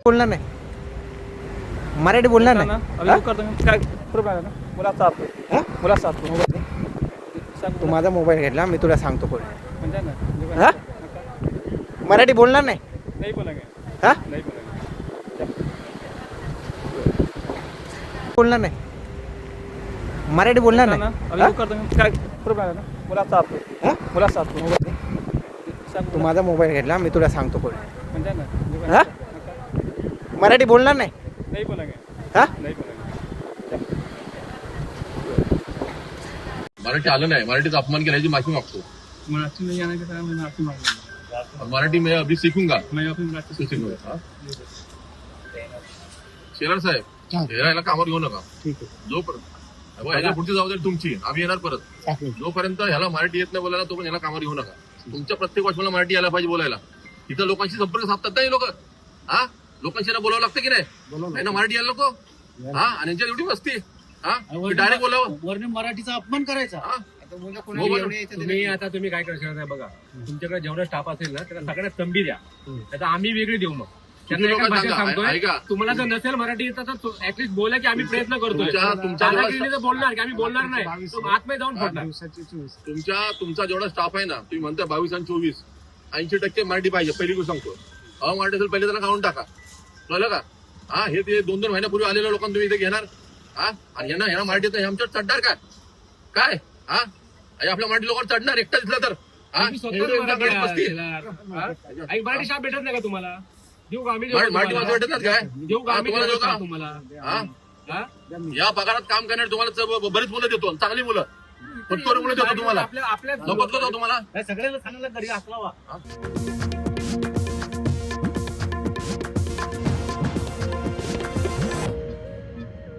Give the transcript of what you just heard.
बोलणार नाही, मराठी बोलणार नाही. तू माझा मोबाईल घेतला, मी तुला सांगतो कोण हा? मराठी बोलणार नाही. हा? बोलणार नाही, मराठी बोलणार नाही. तू माझा मोबाईल घेतला, मी तुला सांगतो कोण हा? मराठी बोलणार नाही. हा? मराठी आलं नाही, मराठीचा अपमान केल्याची माफी मागतो. मराठी मैं अभी सीखूंगा. शेलार साहेब, याला कामावर घेऊ नका. जोपर्यंत ह्याच्या पुढची जबाबदारी तुमची, आम्ही येणार परत. जोपर्यंत ह्याला मराठी येत नाही बोलायला, तोपर्यंत ह्याला कामावर घेऊ नका. तुमच्या प्रत्येक वॉचमॅनला मराठी यायला पाहिजे बोलायला. इथं लोकांशी संपर्क साधतात नाही लोक. हा, लोकांशी बोलावं लागतं की नाही? ना मराठी यायला नको. हा, आणि यांच्या एवढी मस्ती. हा, डायरेक्ट बोलावं. मराठीचा अपमान करायचा. तुम्ही आता तुम्ही काय करणार बघा, तुमच्याकडे जेवढा स्टाफ असेल ना त्याला सगळ्यात संधी द्या. आता आम्ही वेगळी देऊ मग. तुम्हाला जर नसेल मराठी येतं तर ऍटलीस्ट बोला की आम्ही प्रयत्न करतोय. बोलणार की आम्ही बोलणार नाही, आतमध्ये जाऊन पडणार. तुमचा जेवढा स्टाफ आहे ना, तुम्ही म्हणता 22 आणि 24, 80% मराठी पाहिजे. पहिली गोष्ट सांगतो, मराठी असेल पहिले त्यांना काढून टाका. कळलं का? हा, हे ते 2-2 महिन्यापूर्वी आलेल्या लोकांना तुम्ही इथे घेणार. हा, आणि यांना मराठी येतं, आमच्यावर चढणार काय? हा, आपल्या मराठी लोकांवर चढणार एकटा दिसला तर. मराठी शाप भेटत नाही का तुम्हाला? देऊ का आम्ही? मराठी वाचू वाटत नाही काय? देऊ का आम्ही? तुम्हाला या पगारात काम करणारे तुम्हाला बरीच मुलं देतो, चांगली मुलं. मुलं देतो तुम्हाला. आपल्या नको तुम्हाला सगळ्यांना सांगायला घरी असला